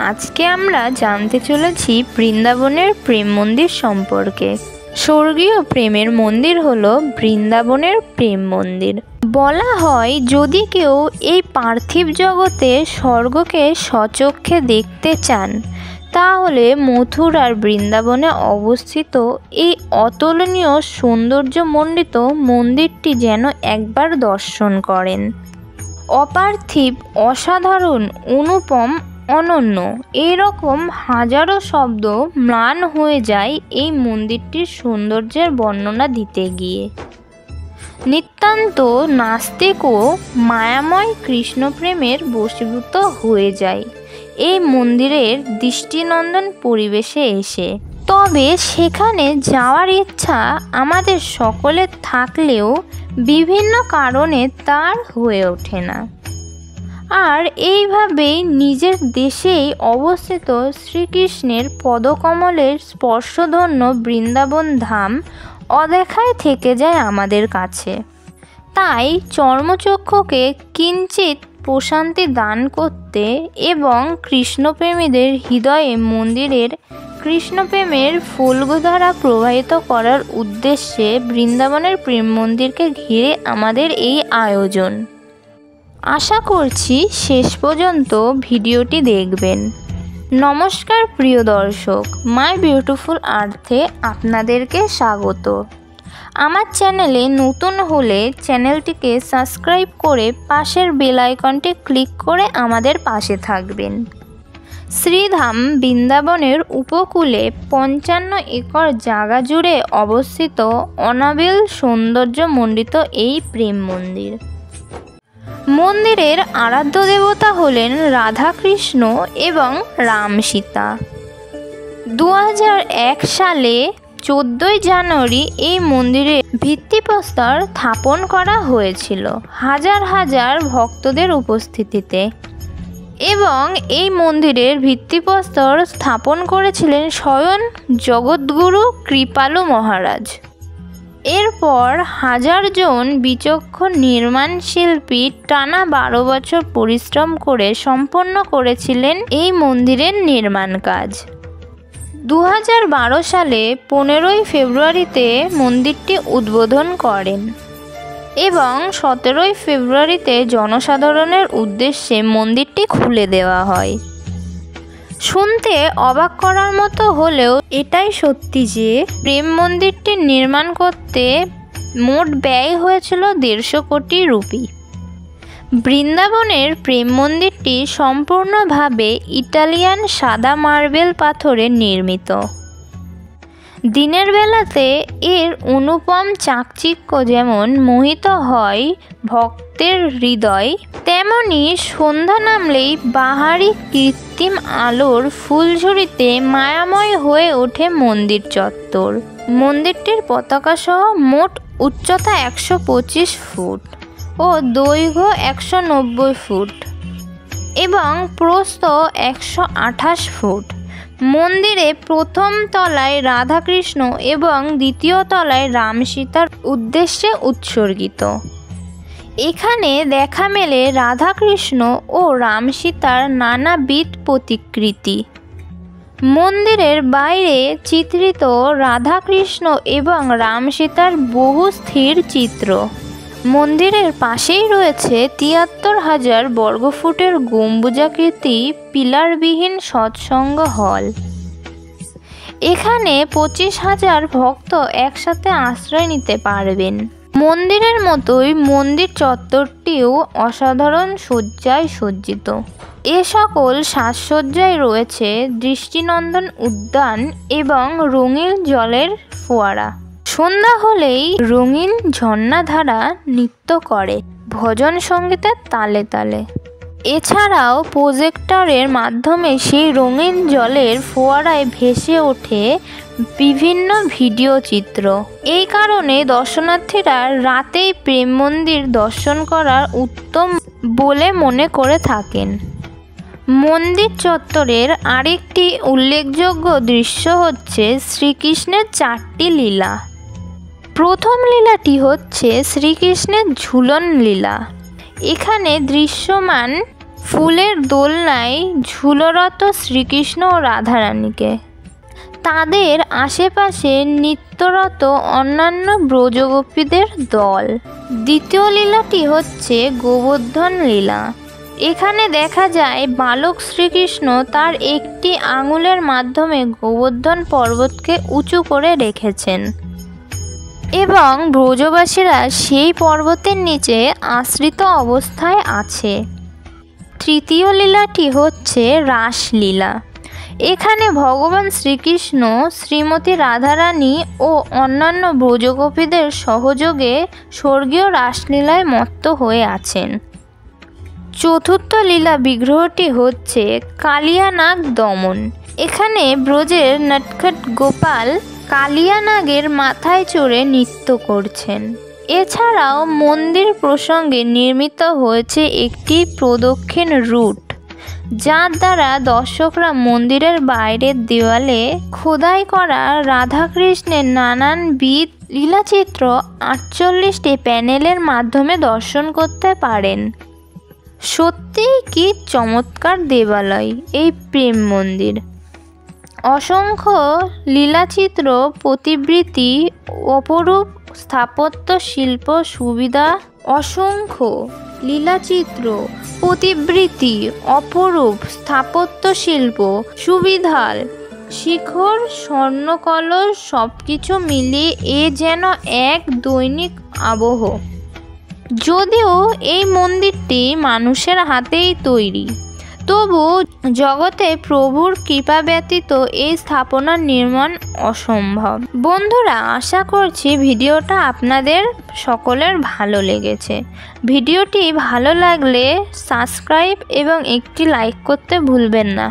আজকে আমরা জানতে চলেছি বৃন্দাবনের প্রেম মন্দির সম্পর্কে। স্বর্গীয় প্রেমের মন্দির হলো বৃন্দাবনের প্রেম মন্দির। বলা হয় যদি কেউ এই পার্থিব জগতে স্বর্গকে স্বচক্ষে দেখতে চান তাহলে মথুরার বৃন্দাবনে অবস্থিত এই অতুলনীয় সৌন্দর্যমণ্ডিত মন্দিরটি যেন একবার দর্শন করেন। অপার্থিব, অসাধারণ, অনুপম, অনন্য এইরকম হাজারো শব্দ ম্লান হয়ে যায় এই মন্দিরটির সৌন্দর্যের বর্ণনা দিতে গিয়ে। নিতান্ত নাস্তিক ও মায়াময় কৃষ্ণপ্রেমের বশীভূত হয়ে যায় এই মন্দিরের দৃষ্টিনন্দন পরিবেশে এসে। তবে সেখানে যাওয়ার ইচ্ছা আমাদের সকলের থাকলেও বিভিন্ন কারণে তার হয়ে ওঠে না। আর এইভাবেই নিজের দেশেই অবস্থিত শ্রীকৃষ্ণের পদকমলের স্পর্শধন্য বৃন্দাবন ধাম অদেখায় থেকে যায় আমাদের কাছে। তাই চর্মচক্ষুকে কিঞ্চিত প্রশান্তি দান করতে এবং কৃষ্ণপ্রেমীদের হৃদয়ে মন্দিরের কৃষ্ণপ্রেমের ফুলধারা প্রবাহিত করার উদ্দেশ্যে বৃন্দাবনের প্রেম মন্দিরকে ঘিরে আমাদের এই আয়োজন। আশা করছি শেষ পর্যন্ত ভিডিওটি দেখবেন। নমস্কার প্রিয় দর্শক, মাই বিউটিফুল আর্থে আপনাদেরকে স্বাগত। আমার চ্যানেলে নতুন হলে চ্যানেলটিকে সাবস্ক্রাইব করে পাশের বেল আইকনটি ক্লিক করে আমাদের পাশে থাকবেন। শ্রীধাম বৃন্দাবনের উপকূলে 55 একর জায়গা জুড়ে অবস্থিত অনাবিল সৌন্দর্যমণ্ডিত এই প্রেম মন্দির। মন্দিরের আরাধ্য দেবতা হলেন রাধাকৃষ্ণ এবং রাম সীতা। 2001 সালে 14 জানুয়ারি এই মন্দিরের ভিত্তিপ্রস্তর স্থাপন করা হয়েছিল হাজার হাজার ভক্তদের উপস্থিতিতে। এবং এই মন্দিরের ভিত্তিপ্রস্তর স্থাপন করেছিলেন স্বয়ং জগৎগুরু কৃপালু মহারাজ। এরপর হাজার জন বিচক্ষণ নির্মাণ শিল্পী টানা 12 বছর পরিশ্রম করে সম্পন্ন করেছিলেন এই মন্দিরের নির্মাণ কাজ। 2012 সালে 15 ফেব্রুয়ারিতে মন্দিরটি উদ্বোধন করেন এবং 17 ফেব্রুয়ারিতে জনসাধারণের উদ্দেশ্যে মন্দিরটি খুলে দেওয়া হয়। শুনতে অবাক করার মতো হলেও এটাই সত্যি যে প্রেম মন্দিরটি নির্মাণ করতে মোট ব্যয় হয়েছিল 150 কোটি রুপি। বৃন্দাবনের প্রেম মন্দিরটি সম্পূর্ণভাবে ইটালিয়ান সাদা মার্বেল পাথরে নির্মিত। দিনের বেলাতে এর অনুপম চাকচিক্য যেমন মোহিত হয় ভক্তের হৃদয়, তেমনি সন্ধ্যা নামলেই বাহারি কৃত্রিম আলোর ফুলঝুরিতে মায়াময় হয়ে ওঠে মন্দির চত্বর। মন্দিরটির পতাকাসহ মোট উচ্চতা 125 ফুট ও দৈর্ঘ্য 190 ফুট এবং প্রস্থ 128 ফুট। মন্দিরে প্রথম তলায় রাধাকৃষ্ণ এবং দ্বিতীয় তলায় রাম সীতার উদ্দেশ্যে উৎসর্গিত। এখানে দেখা মেলে রাধাকৃষ্ণ ও রাম সীতার নানাবিধ প্রতিকৃতি। মন্দিরের বাইরে চিত্রিত রাধাকৃষ্ণ এবং রাম সীতার বহু স্থির চিত্র। মন্দিরের পাশেই রয়েছে 73,000 বর্গফুটের গম্বুজাকৃতি পিলারবিহীন সৎসঙ্গ হল। এখানে 25,000 ভক্ত একসাথে আশ্রয় নিতে পারবেন। মন্দিরের মতোই মন্দির চত্বরটিও অসাধারণ সজ্জায় সজ্জিত। এ সকল সাজসজ্জায় রয়েছে দৃষ্টিনন্দন উদ্যান এবং রঙিন জলের ফোয়ারা। সন্ধ্যা হলেই রঙিন ঝর্ণাধারা নৃত্য করে ভজন সঙ্গীতের তালে তালে। এছাড়াও প্রজেক্টরের মাধ্যমে সেই রঙিন জলের ফোয়ারায় ভেসে ওঠে বিভিন্ন ভিডিও চিত্র। এই কারণে দর্শনার্থীরা রাতেই প্রেম মন্দির দর্শন করার উত্তম বলে মনে করে থাকেন। মন্দির চত্বরের আরেকটি উল্লেখযোগ্য দৃশ্য হচ্ছে শ্রীকৃষ্ণের 4টি লীলা। প্রথম লীলাটি হচ্ছে শ্রীকৃষ্ণের ঝুলন লীলা। এখানে দৃশ্যমান ফুলের দোলনায় ঝুলরত শ্রীকৃষ্ণ ও রাধারানীকে, তাদের আশেপাশে নৃত্যরত অন্যান্য ব্রজগোপীদের দল। দ্বিতীয় লীলাটি হচ্ছে গোবর্ধন লীলা। এখানে দেখা যায় বালক শ্রীকৃষ্ণ তার একটি আঙুলের মাধ্যমে গোবর্ধন পর্বতকে উঁচু করে রেখেছেন এবং ব্রজবাসীরা সেই পর্বতের নিচে আশ্রিত অবস্থায় আছে। তৃতীয় লীলাটি হচ্ছে রাসলীলা। এখানে ভগবান শ্রীকৃষ্ণ শ্রীমতী রাধারানী ও অন্যান্য ব্রজগোপীদের সহযোগে স্বর্গীয় রাসলীলায় মত্ত হয়ে আছেন। চতুর্থ লীলা বিগ্রহটি হচ্ছে কালিয়ানাগ দমন। এখানে ব্রজের নটখট গোপাল কালিয়ানাগের মাথায় চড়ে নৃত্য করছেন। এছাড়াও মন্দির প্রসঙ্গে নির্মিত হয়েছে একটি প্রদক্ষিণ রুট, যার দ্বারা দর্শকরা মন্দিরের বাইরের দেওয়ালে খোদাই করা রাধাকৃষ্ণের নানানবিধ লীলাচিত্র 48টি প্যানেলের মাধ্যমে দর্শন করতে পারেন। সত্যিই কি চমৎকার দেবালয় এই প্রেম মন্দির! অসংখ্য লীলাচিত্র প্রতিবৃত্তি, অপরূপ স্থাপত্য শিল্প সুবিধা, অসংখ্য লীলাচিত্র প্রতিবৃত্তি, অপরূপ স্থাপত্য শিল্প সুবিধার শিখর, স্বর্ণকলস সবকিছু মিলিয়ে এ যেন এক দৈনিক আবহ। যদিও এই মন্দিরটি মানুষের হাতেই তৈরি, তবু জগতে প্রভুর কৃপা ব্যতীত এই স্থাপনার নির্মাণ অসম্ভব। বন্ধুরা, আশা করছি ভিডিওটা আপনাদের সকলের ভালো লেগেছে। ভিডিওটি ভালো লাগলে সাবস্ক্রাইব এবং একটি লাইক করতে ভুলবেন না।